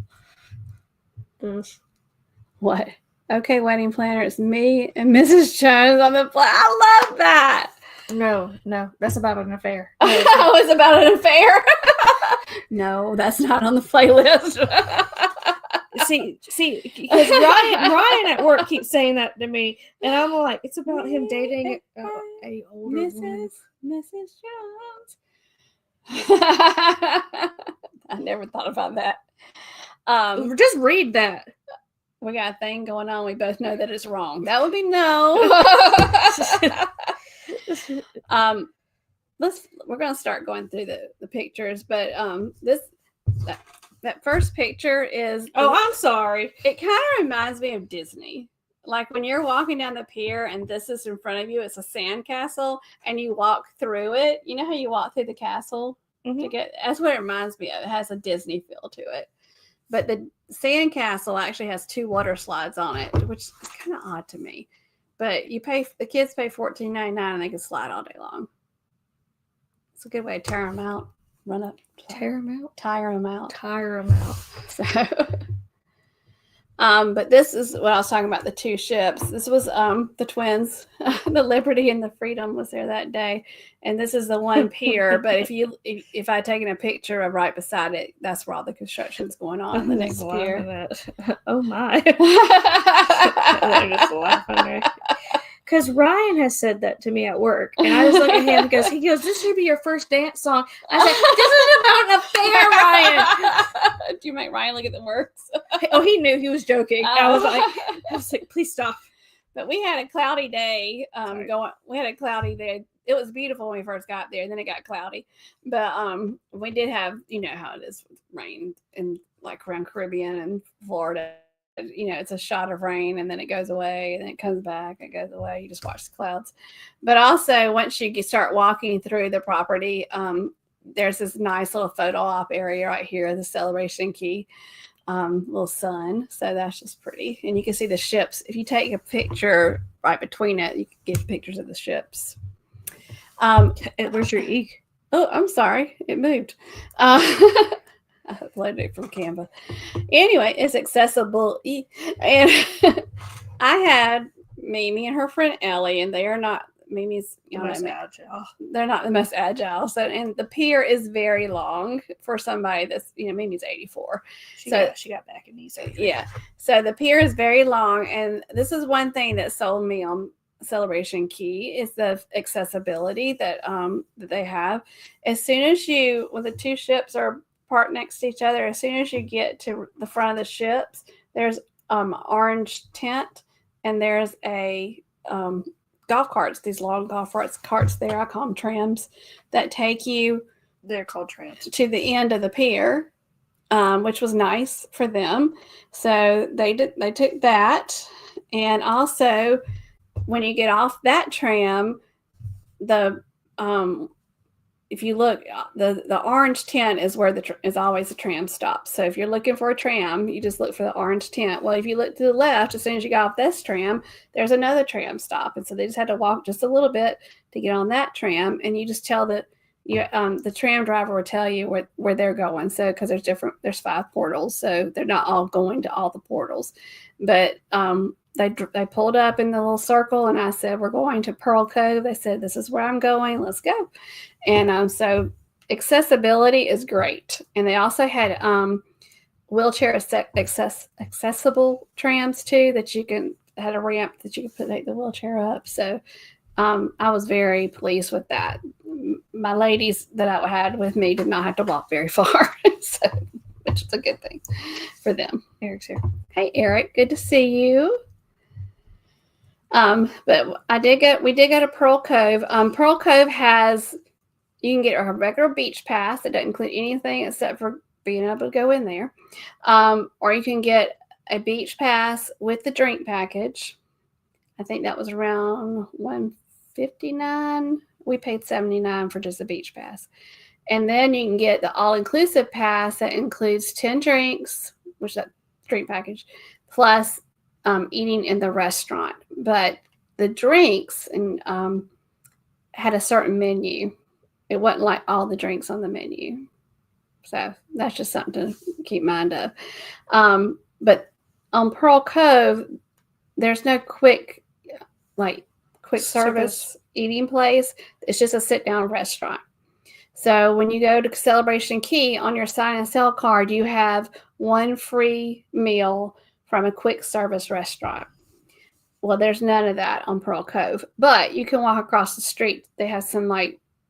What? Okay, wedding planner. It's me and Mrs. Jones on the plan. I love that. No, that's about an affair. No, it was about an affair. No, that's not on the playlist. see, because Ryan at work keeps saying that to me, and I'm like, it's about him dating a older woman. Mrs. Jones. I never thought about that. Just read that. We got a thing going on. We both know that it's wrong. That would be no. We're going to start going through the pictures, but that first picture is. Oh, I'm sorry. It kind of reminds me of Disney. Like when you're walking down the pier and this is in front of you, it's a sand castle, and you walk through it. You know how you walk through the castle to get? That's what it reminds me of. It has a Disney feel to it. But the sand castle actually has 2 water slides on it, which is kind of odd to me. But the kids pay $14.99 and they can slide all day long. It's a good way to tire them out. Run up. Tire them out. So, but this is what I was talking about, the 2 ships. This was the twins, the Liberty and the Freedom was there that day. And this is the one pier. But if I had taken a picture of right beside it, that's where all the construction's going on the next pier. Oh my. I'm just laughing. Because Ryan has said that to me at work. And I just look at him because he goes, this should be your first dance song. I said, this is about an affair, Ryan. Do you make Ryan look at the words? Oh, he knew he was joking. I was like, please stop. But we had a cloudy day We had a cloudy day. It was beautiful when we first got there, and then it got cloudy. But we did have, you know how it is with rain in like around Caribbean and Florida. You know, it's a shot of rain and then it goes away and then it comes back and goes away. You just watch the clouds. But also once you start walking through the property, there's this nice little photo op area right here, the Celebration Key, little sun. So that's just pretty. And you can see the ships. If you take a picture right between it, you can get pictures of the ships. Where's your ink? Oh, I'm sorry. It moved. I uploaded it from Canva. Anyway, it's accessible. And I had Mimi and her friend Ellie, and they are not Mimi's agile. They're not the most agile. So, and the pier is very long for somebody that's, Mimi's 84. She got back in these. Yeah. So the pier is very long, and this is one thing that sold me on Celebration Key is the accessibility that they have. As soon as when the 2 ships are parked next to each other, as soon as you get to the front of the ships, there's orange tent, and there's a golf carts, these long golf carts there. I call them trams, that take you. They're called trams. To the end of the pier, which was nice for them. So they took that, and also when you get off that tram, the if you look, the orange tent is where is always a tram stop. So if you're looking for a tram, you just look for the orange tent. Well, if you look to the left, as soon as you get off this tram, there's another tram stop, and so they just had to walk just a little bit to get on that tram, and you just tell the tram driver will tell you where they're going. So because there's 5 portals, so they're not all going to all the portals, but they pulled up in the little circle, and I said, we're going to Pearl Cove. They said, this is where I'm going. Let's go. And so accessibility is great. And they also had wheelchair accessible trams too, that had a ramp that you could put the wheelchair up. So I was very pleased with that. My ladies that I had with me did not have to walk very far, so, which is a good thing for them. Eric's here. Hey, Eric, good to see you. But we did go to Pearl Cove. Pearl Cove you can get a regular beach pass that doesn't include anything except for being able to go in there. Or you can get a beach pass with the drink package. I think that was around $159. We paid $79 for just a beach pass. And then you can get the all-inclusive pass that includes 10 drinks, which is that drink package, plus eating in the restaurant. But the drinks had a certain menu. It wasn't like all the drinks on the menu. So that's just something to keep mind of. But on Pearl Cove, there's no quick service eating place. It's just a sit-down restaurant. So when you go to Celebration Key, on your sign and sell card, you have 1 free meal from a quick service restaurant. Well, there's none of that on Pearl Cove, but you can walk across the street. They have some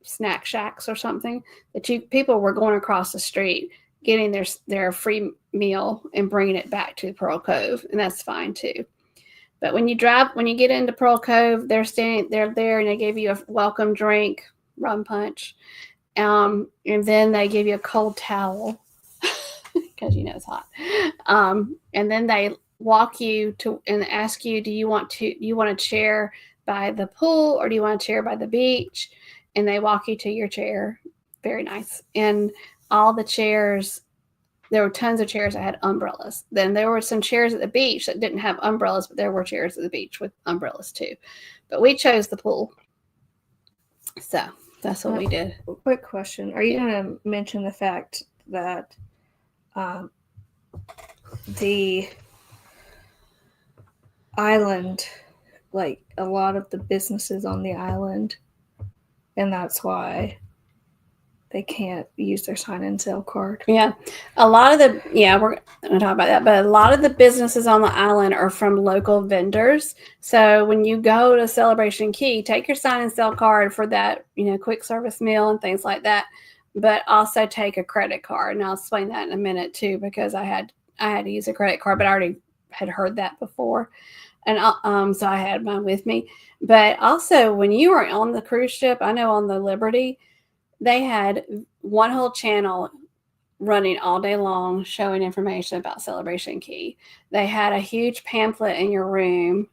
snack shacks or something that people were going across the street, getting their free meal and bringing it back to Pearl Cove, and that's fine too. But when you get into Pearl Cove, they're there, and they give you a welcome drink, rum punch, and then they give you a cold towel because it's hot. And then they walk you to and ask you, do you want a chair by the pool or do you want a chair by the beach? And they walk you to your chair. Very nice. And all the chairs, there were tons of chairs that had umbrellas. Then there were some chairs at the beach that didn't have umbrellas, but there were chairs at the beach with umbrellas too. But we chose the pool. So that's what we did. Quick question. Are you going to mention the fact that the island, a lot of the businesses on the island, and that's why they can't use their sign and sell card? Yeah. We're going to talk about that, but a lot of the businesses on the island are from local vendors. So when you go to Celebration Key, take your sign and sell card for that, quick service meal and things like that, but also take a credit card. And I'll explain that in a minute too, because I had to use a credit card, but I already had heard that before. And so I had mine with me. But also when you were on the cruise ship, I know on the Liberty, they had one whole channel running all day long showing information about Celebration Key. They had a huge pamphlet in your room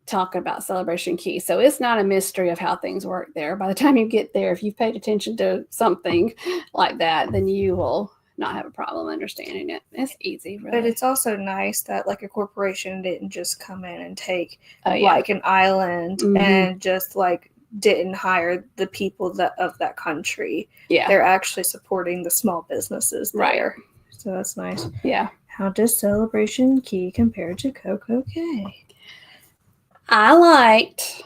talking about Celebration Key. So it's not a mystery of how things work there. By the time you get there, if you've paid attention to something like that, then you will not have a problem understanding it. It's easy, really. But it's also nice that a corporation didn't just come in and take an island and just didn't hire the people of that country. Yeah. They're actually supporting the small businesses there. Right. So that's nice. Yeah. How does Celebration Key compare to Coco Cay? I liked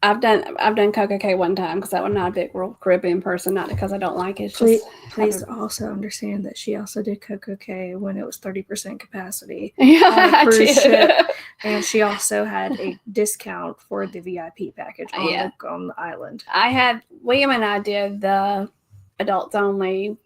I've done Coco Cay one time because I'm not a big Royal Caribbean person, not because I don't like it. Please also understand that she also did Coco Cay when it was 30% capacity on a cruise ship, and she also had a discount for the VIP package on the island. William and I did a adults only,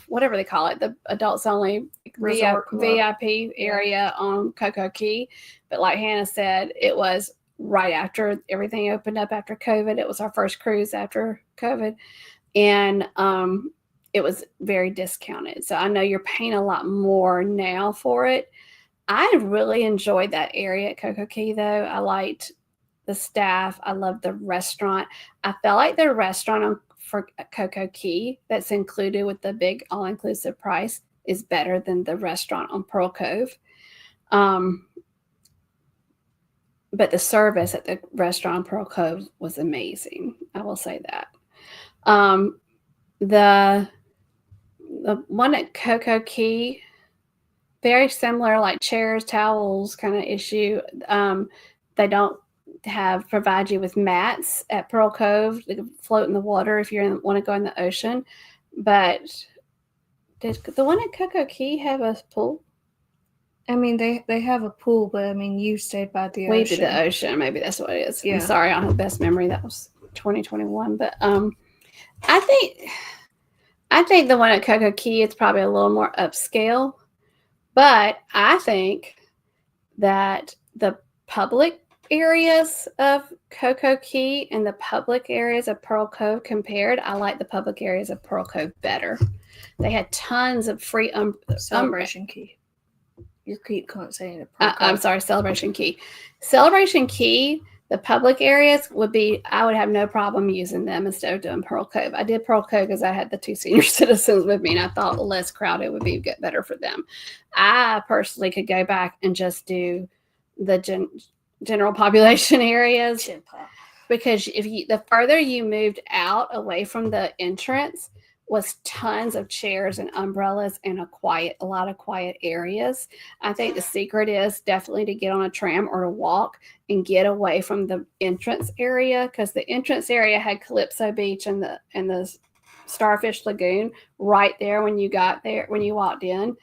whatever they call it, the adults only VIP area on Coco Cay. But like Hannah said, it was right after everything opened up after COVID. It was our first cruise after COVID. And it was very discounted. So I know you're paying a lot more now for it. I really enjoyed that area at Coco Cay, though. I liked the staff. I loved the restaurant. I felt like the restaurant for Coco Cay that's included with the big all-inclusive price is better than the restaurant on Pearl Cove. But the service at the restaurant on Pearl Cove was amazing. I will say that. The one at Coco Cay, very similar, like chairs, towels kind of issue. They don't provide you with mats at Pearl Cove. They can float in the water if you want to go in the ocean. But did the one at Coco Cay have a pool? I mean, they have a pool, but I mean, you stayed by the ocean. We did the ocean. Maybe that's what it is. Yeah. I'm sorry, I don't have the best memory. That was 2021. But I think the one at Coco Cay is probably a little more upscale. But I think that the public areas of Coco Cay and the public areas of Pearl Cove compared, I like the public areas of Pearl Cove better. They had tons of free Celebration Cay. You keep saying it. I'm sorry, Celebration Cay. Celebration Cay, the public areas I would have no problem using them instead of doing Pearl Cove. I did Pearl Cove because I had the 2 senior citizens with me, and I thought less crowded would be better for them. I personally could go back and just do the general population areas, because the further you moved out away from the entrance was tons of chairs and umbrellas and a lot of quiet areas. I think the secret is definitely to get on a tram or to walk and get away from the entrance area, because the entrance area had Calypso Beach and the Starfish Lagoon right there when you walked in.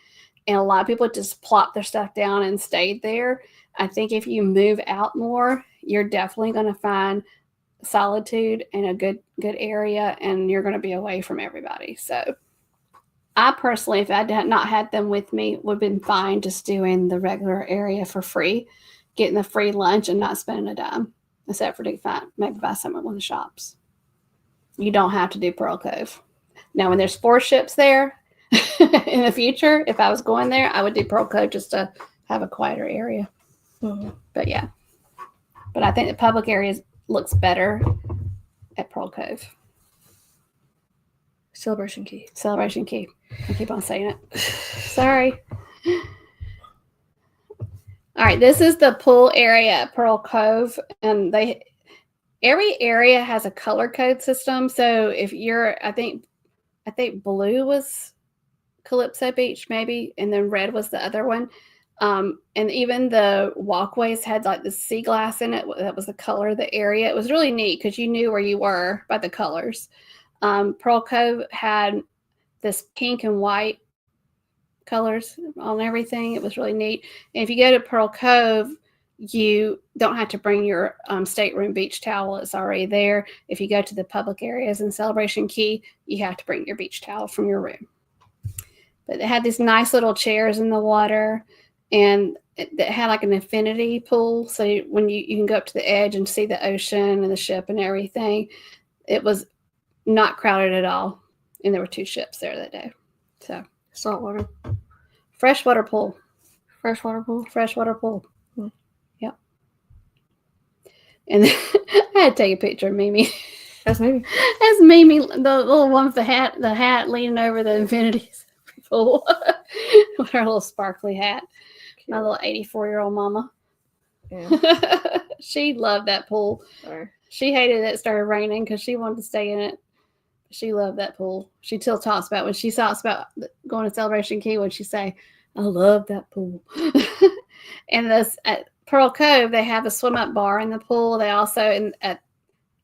And a lot of people just plopped their stuff down and stayed there. I think if you move out more, you're definitely going to find solitude in a good area, and you're going to be away from everybody. So I personally, if I had not had them with me, would have been fine just doing the regular area for free, getting the free lunch and not spending a dime, except for maybe buy some at one of the shops. You don't have to do Pearl Cove. Now, when there's 4 ships there in the future, if I was going there, I would do Pearl Cove just to have a quieter area. Mm-hmm. But yeah, but I think the public areas looks better at Pearl Cove. Celebration Cay. I keep on saying it. Sorry. All right, this is the pool area at Pearl Cove, and every area has a color code system. So if I think blue was Calypso Beach maybe, and then red was the other one. And even the walkways had like the sea glass in it. That was the color of the area. It was really neat because you knew where you were by the colors. Pearl Cove had this pink and white colors on everything. It was really neat. And if you go to Pearl Cove, you don't have to bring your stateroom beach towel. It's already there. If you go to the public areas in Celebration Cay, you have to bring your beach towel from your room. But they had these nice little chairs in the water. And it had like an infinity pool. So when you can go up to the edge and see the ocean and the ship and everything. It was not crowded at all. And there were 2 ships there that day. So saltwater. Freshwater pool. Freshwater pool. Mm-hmm. Yep. And I had to take a picture of Mimi. That's Mimi. That's Mimi, the little one with the hat leaning over the infinity pool with her little sparkly hat. My little 84-year-old mama. Yeah. She loved that pool. Sorry. She hated it started raining because she wanted to stay in it. She loved that pool. She still talks about when she talks about going to Celebration Cay, when she say, "I love that pool." And at Pearl Cove, they have a swim-up bar in the pool. They also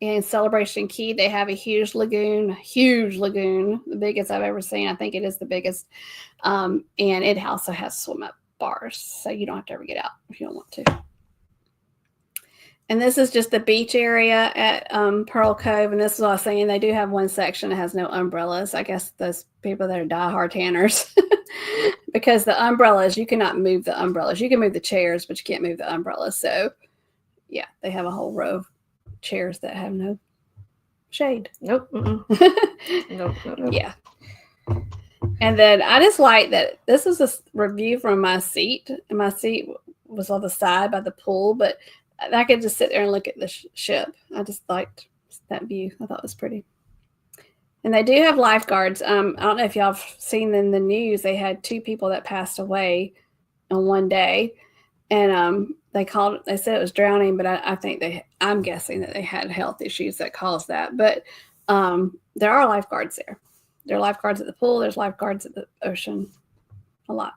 in Celebration Cay, they have a huge lagoon, the biggest I've ever seen. I think it is the biggest. And it also has swim-up bars, so you don't have to ever get out if you don't want to. And this is just the beach area at Pearl Cove. And this is what I was saying. They do have one section that has no umbrellas. I guess those people that are diehard tanners. Because the umbrellas, you cannot move the umbrellas. You can move the chairs, but you can't move the umbrellas. So, yeah, they have a whole row of chairs that have no shade. Nope. Nope. Yeah. And then I just like that this is a review from my seat. And my seat was on the side by the pool, but I could just sit there and look at the ship. I just liked that view. I thought it was pretty. And they do have lifeguards. I don't know if y'all have seen in the news, they had 2 people that passed away on one day. And they said it was drowning, but I'm guessing that they had health issues that caused that. But there are lifeguards there. There are lifeguards at the pool. There's lifeguards at the ocean. A lot.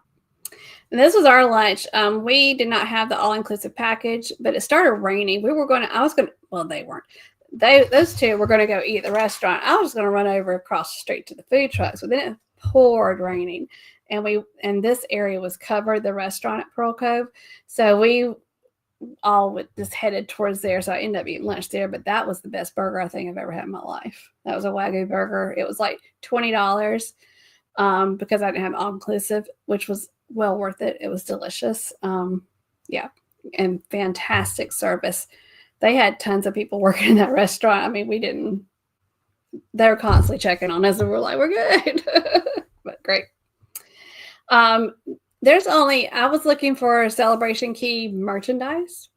And this was our lunch. We did not have the all-inclusive package, but it started raining. They weren't. Those 2 were going to go eat at the restaurant. I was going to run over across the street to the food trucks. So then it poured raining. And this area was covered, the restaurant at Pearl Cove. So we all just headed towards there. So I ended up eating lunch there. But that was the best burger I think I've ever had in my life. That was a Wagyu burger. It was like $20 because I didn't have all-inclusive, which was well worth it. It was delicious. Yeah. And fantastic service. They had tons of people working in that restaurant. I mean, they were constantly checking on us and we're like, we're good. But great. I was looking for Celebration Key merchandise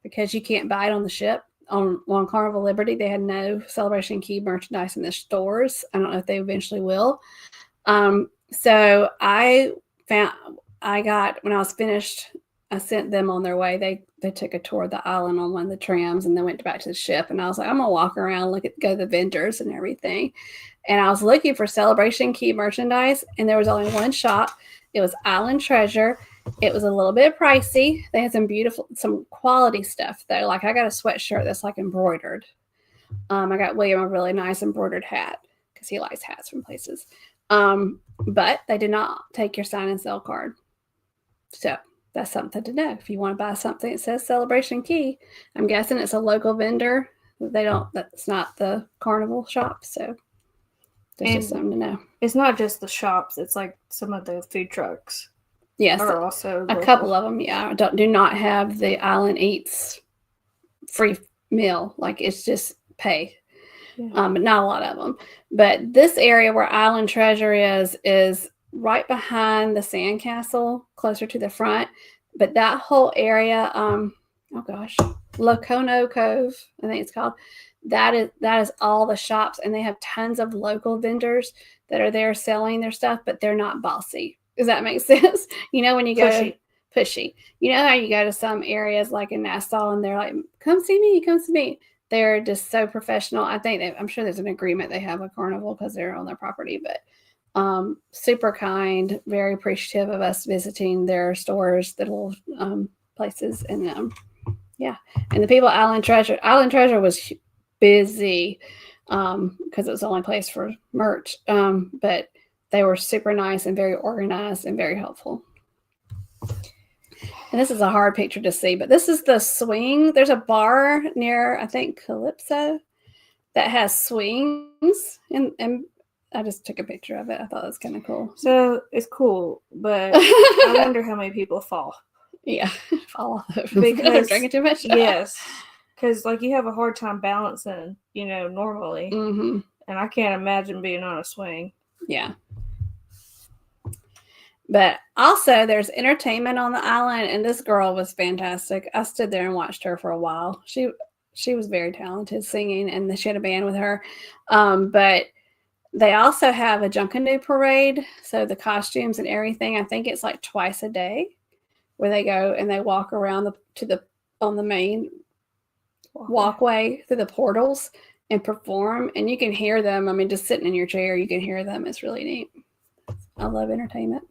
because you can't buy it on the ship. On Carnival Liberty, they had no Celebration Key merchandise in the stores. I don't know if they eventually will. So when I was finished, I sent them on their way. They took a tour of the island on one of the trams and then went back to the ship. And I was like, I'm going to walk around, go to the vendors and everything. And I was looking for Celebration Key merchandise, and there was only one shop. It was Island Treasure. It was a little bit pricey. They had some quality stuff though. Like I got a sweatshirt that's like embroidered. I got William a really nice embroidered hat because he likes hats from places. But they did not take your sign and sell card. So that's something to know. If you want to buy something that says Celebration Key, I'm guessing it's a local vendor. That's not the Carnival shop. So there's just something to know. It's not just the shops. It's like some of the food trucks. Yes. Are also a couple of them. Yeah. Do not have the Island Eats free meal. Like it's just pay. Yeah. But not a lot of them. But this area where Island Treasure is right behind the sandcastle, closer to the front. But that whole area, Locono Cove, I think it's called. That is all the shops, and they have tons of local vendors that are there selling their stuff, but they're not bossy. Does that make sense? You know, when you go pushy. You know how you go to some areas like in Nassau and they're like, come see me. They're just so professional. I'm sure there's an agreement they have with Carnival because they're on their property, but super kind, very appreciative of us visiting their stores, the little places. And and the people at Island Treasure was busy because it was the only place for merch, but they were super nice and very organized and very helpful. And this is a hard picture to see, but this is the swing. There's a bar near, I think, Calypso that has swings, and I just took a picture of it. I thought it was kind of cool. So it's cool, but I wonder how many people fall. Yeah, fall off because they're drinking too much. Yes, because like you have a hard time balancing, normally, and I can't imagine being on a swing. Yeah. But also, there's entertainment on the island, and this girl was fantastic. I stood there and watched her for a while. She was very talented singing, and she had a band with her. But they also have a Junkanoo parade, so the costumes and everything. I think it's like twice a day, where they go and they walk around on the main walkway through the portals and perform, and you can hear them. I mean, just sitting in your chair, you can hear them. It's really neat. I love entertainment.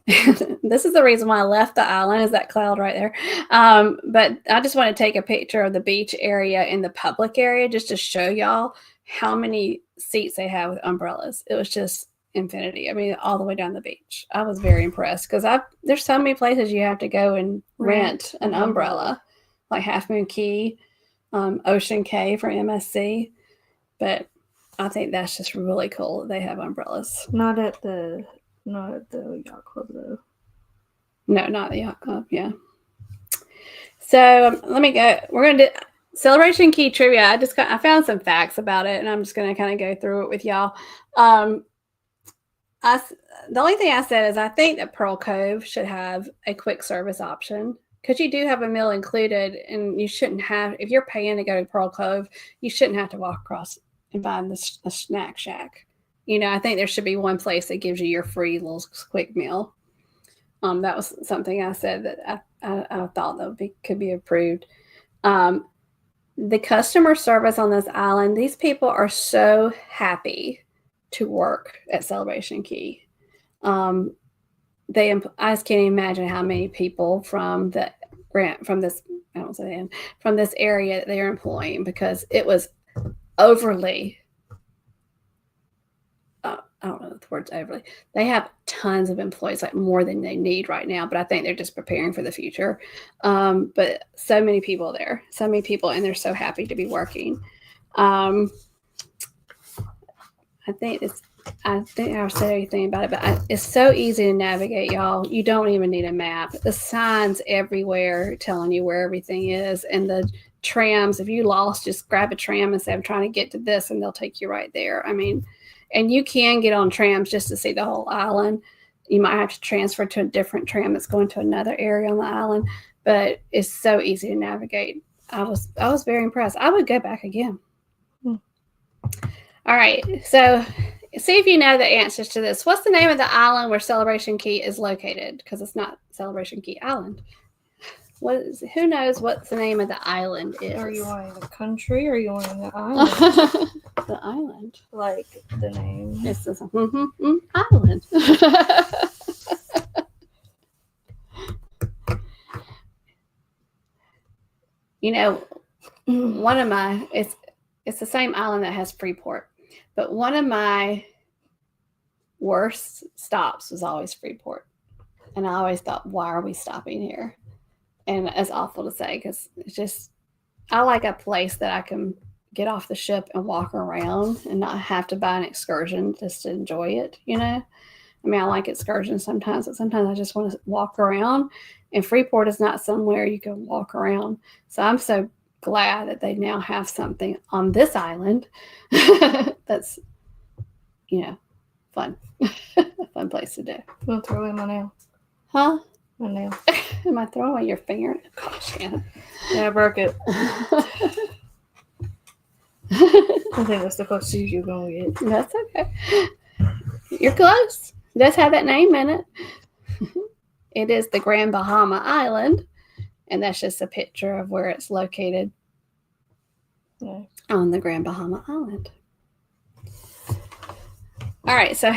This is the reason why I left the island, is that cloud right there. But I just want to take a picture of the beach area in the public area just to show y'all how many seats they have with umbrellas. It was just infinity. I mean, all the way down the beach. I was very impressed because there's so many places you have to go and rent an umbrella. like Half Moon Cay, Ocean Cay for MSC. But I think that's just really cool that they have umbrellas. Not at the yacht club though. No, not the yacht club. Yeah. So let me go. We're gonna do Celebration Cay trivia. I found some facts about it, and I'm just gonna kind of go through it with y'all. The only thing I said is I think that Pearl Cove should have a quick service option, because you do have a meal included, and you shouldn't have, if you're paying to go to Pearl Cove, you shouldn't have to walk across and find a snack shack. I think there should be one place that gives you your free little quick meal. That was something I said that I thought that could be approved. The customer service on this island, these people are so happy to work at Celebration Cay. I just can't imagine how many people from this area that they're employing, because it was overly, I don't know the word's overly. They have tons of employees, like more than they need right now, but I think they're just preparing for the future. But so many people there, and they're so happy to be working. I think I've said everything about it, but it's so easy to navigate, y'all. You don't even need a map. The signs everywhere telling you where everything is, and the trams. If you lost, just grab a tram and say, I'm trying to get to this, and they'll take you right there. I mean, and you can get on trams just to see the whole island. You might have to transfer to a different tram that's going to another area on the island, but it's so easy to navigate. I was very impressed. I would go back again. All right, so see if you know the answers to this. What's the name of the island where Celebration Cay is located? Because it's not Celebration Cay Island. Who knows what the name of the island is? Are you wanting the country, or are you wanting the island? The island. Like the name. It's this island. One of my, it's the same island that has Freeport, but one of my worst stops was always Freeport. And I always thought, why are we stopping here? And it's awful to say, because it's just, I like a place that I can get off the ship and walk around and not have to buy an excursion just to enjoy it, I mean, I like excursions sometimes, but sometimes I just want to walk around, and Freeport is not somewhere you can walk around. So I'm so glad that they now have something on this island that's, fun. A fun place to do. I'm going to throw in my nail. Huh? My nail. Am I throwing away your finger? Gosh, yeah. Yeah, I broke it. I think that's the closest you're going to get. That's okay. You're close. It does have that name in it. It is the Grand Bahama Island, and that's just a picture of where it's located on the Grand Bahama Island. All right, so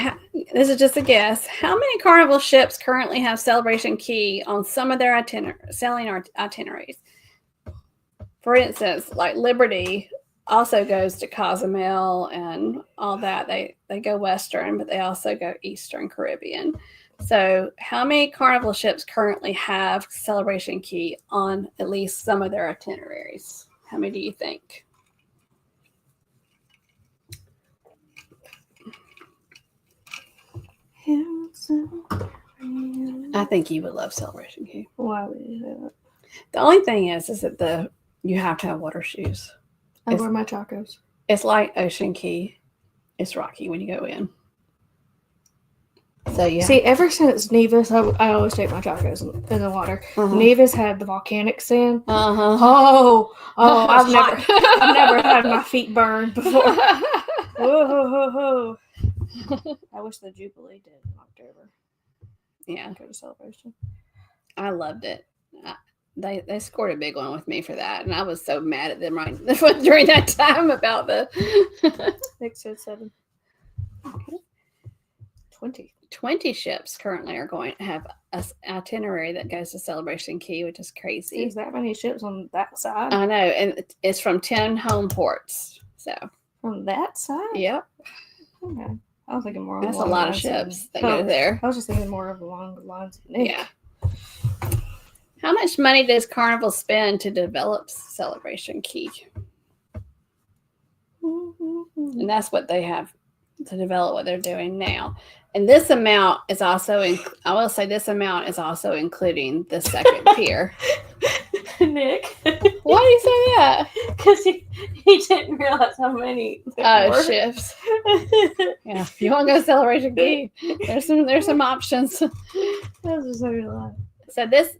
this is just a guess. How many Carnival ships currently have Celebration Cay on some of their itineraries? For instance, like Liberty also goes to Cozumel and all that. They go Western, but they also go Eastern Caribbean. So how many Carnival ships currently have Celebration Cay on at least some of their itineraries? How many do you think? I think you would love Celebration Cay. Why would you say that? The only thing is that you have to have water shoes. I wear my chacos. It's like Ocean Cay. It's rocky when you go in. So yeah. See, ever since Nevis, I always take my chacos in the water. Nevis had the volcanic sand. Oh, I've never had my feet burned before. Whoa. I wish the Jubilee did in October. Yeah, go to Celebration. I loved it. They scored a big one with me for that, and I was so mad at them right during that time about the 6 said 7. Okay. 20 ships currently are going to have an itinerary that goes to Celebration Cay, which is crazy. Is that many ships on that side? I know, and it's from 10 home ports. So from that side? Yep. Okay. I was thinking more. That's a lot of ships that go there. I was just thinking more of along the lines of Nick. Yeah. How much money does Carnival spend to develop Celebration Key? And that's what they have to develop what they're doing now. And this amount is also, I will say this amount is also including the second pier. Nick. Why do you say that? Because he didn't realize how many shifts. Yeah, if you want to go Celebration Key, there's some options. That was so loud. So this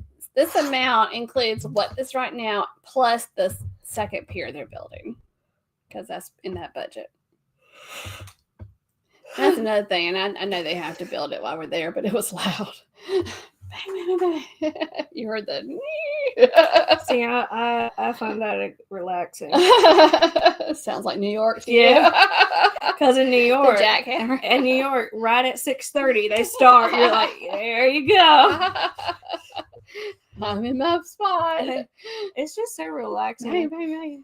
amount includes what is right now plus the second pier they're building, because that's in that budget. That's another thing, and I know they have to build it while we're there, but it was loud. You heard that? See, I find that relaxing. Sounds like New York. Yeah, because in New York, the jackhammer. In New York, right at 6:30 they start. You're like, there you go. I'm in my spot. It's just so relaxing. Bang.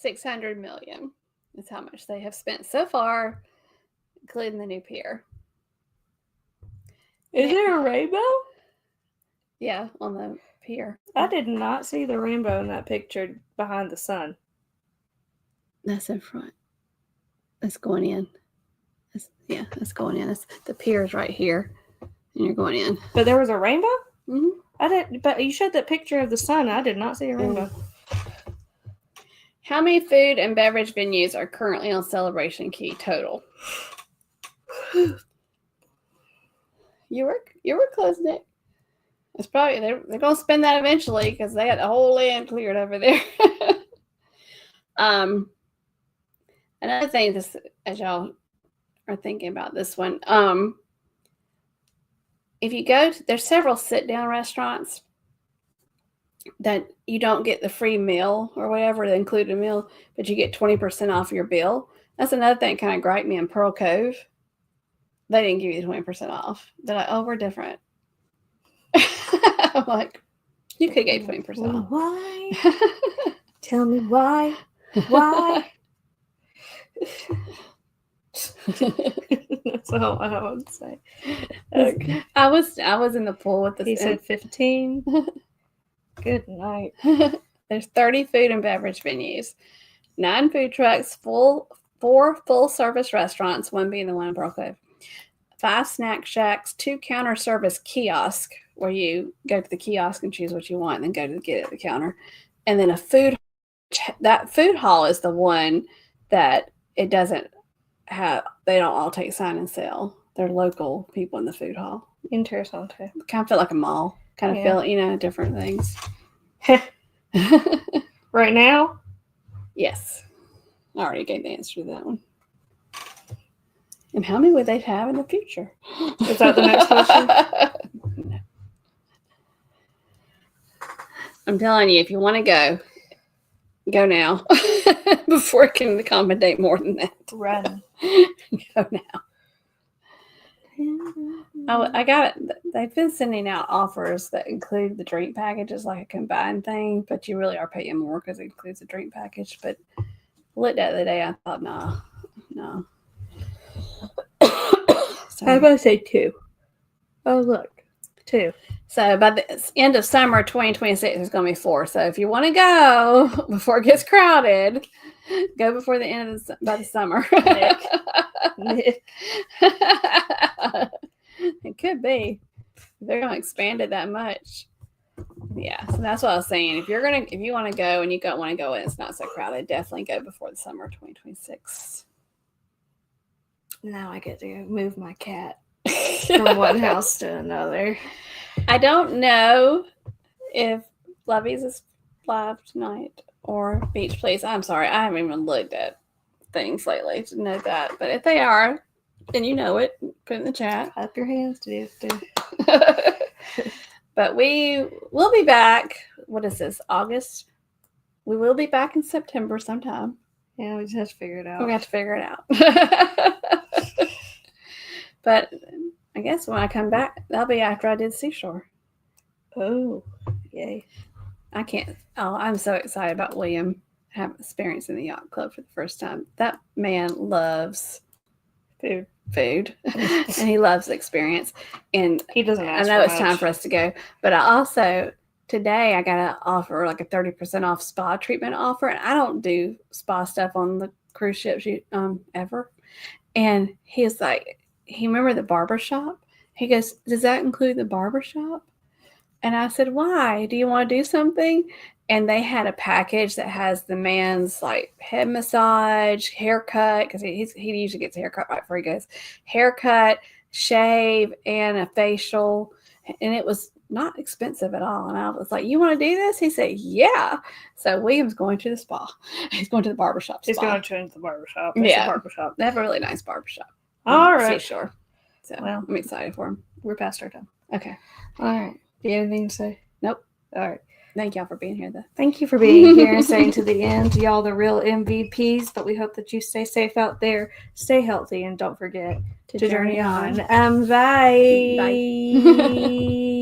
$600 million is how much they have spent so far, including the new pier. Is there a rainbow? Yeah, on the pier. I did not see the rainbow in that picture behind the sun. That's in front. That's going in. That's going in. The pier is right here, and you're going in. But there was a rainbow? Mm-hmm. I didn't. But you showed that picture of the sun. I did not see a rainbow. How many food and beverage venues are currently on Celebration Key total? You were close, Nick. It's probably they're gonna spend that eventually because they got the whole land cleared over there. Another thing, this as y'all are thinking about this one, if you go to, there's several sit-down restaurants that you don't get the free meal or whatever, the included meal, but you get 20% off your bill. That's another thing kind of griped me in Pearl Cove. They didn't give you 20% off. They're like, oh, we're different. I'm like, you could get 20% off. Why? Tell me why. Why? That's all I would say. Okay. I was in the pool with this. He said 15. Good night. There's 30 food and beverage venues, 9 food trucks, 4 full-service restaurants, one being the one in Pearl Cove, 5 snack shacks, 2 counter service kiosks where you go to the kiosk and choose what you want and then go to get it at the counter, and then a food. That food hall is the one that it doesn't have. They don't all take sign and sell. They're local people in the food hall. Interesting too. Kind of feel like a mall. Kind of feel, different things. Right now? Yes. I already gave the answer to that one. And how many would they have in the future? Is that the next question? No. I'm telling you, if you want to go now before it can accommodate more than that. Run. Go now. I got it. They've been sending out offers that include the drink package as like a combined thing, but you really are paying more because it includes the drink package. But I looked at it the other day, I thought, no. So, I was going to say 2. Oh, look. 2. So by the end of summer 2026, there's going to be 4. So if you want to go before it gets crowded, go before the end of by the summer. Nick. It could be. They're going to expand it that much. Yeah, so that's what I was saying. If you want to go and you don't want to go and it's not so crowded, definitely go before the summer 2026. Now I get to move my cat from one house to another. I don't know if Lovey's is live tonight or Beach Place. I'm sorry, I haven't even looked at things lately to know that. But if they are, and you know it, put it in the chat. Clap your hands to do. But we will be back. What is this? August? We will be back in September sometime. Yeah, we just have to figure it out. We have to figure it out. But I guess when I come back, that'll be after I did Seashore. Oh, yay. I'm so excited about William having experience in the yacht club for the first time. That man loves food, and he loves the experience. And he doesn't ask I know for it's time for us to go, but I also today I got an offer, like a 30% off spa treatment offer, and I don't do spa stuff on the cruise ships ever. And he's like, he remembered the barbershop. He goes, does that include the barbershop? And I said, why? Do you want to do something? And they had a package that has the man's like head massage, haircut, because he usually gets a haircut right before he goes, haircut, shave, and a facial. And it was not expensive at all. And I was like, you want to do this? He said, yeah. So William's going to the spa. He's going to the barbershop spa. He's going to the barbershop. Yeah. The barbershop. They have a really nice barbershop. All right. Seashore. So well, I'm excited for him. We're past our time. Okay. All right. Do you have anything to say? Nope. All right. Thank y'all for being here, though. Thank you for being here and staying to the end. Y'all the real MVPs, but we hope that you stay safe out there, stay healthy, and don't forget to journey on. Bye. Bye.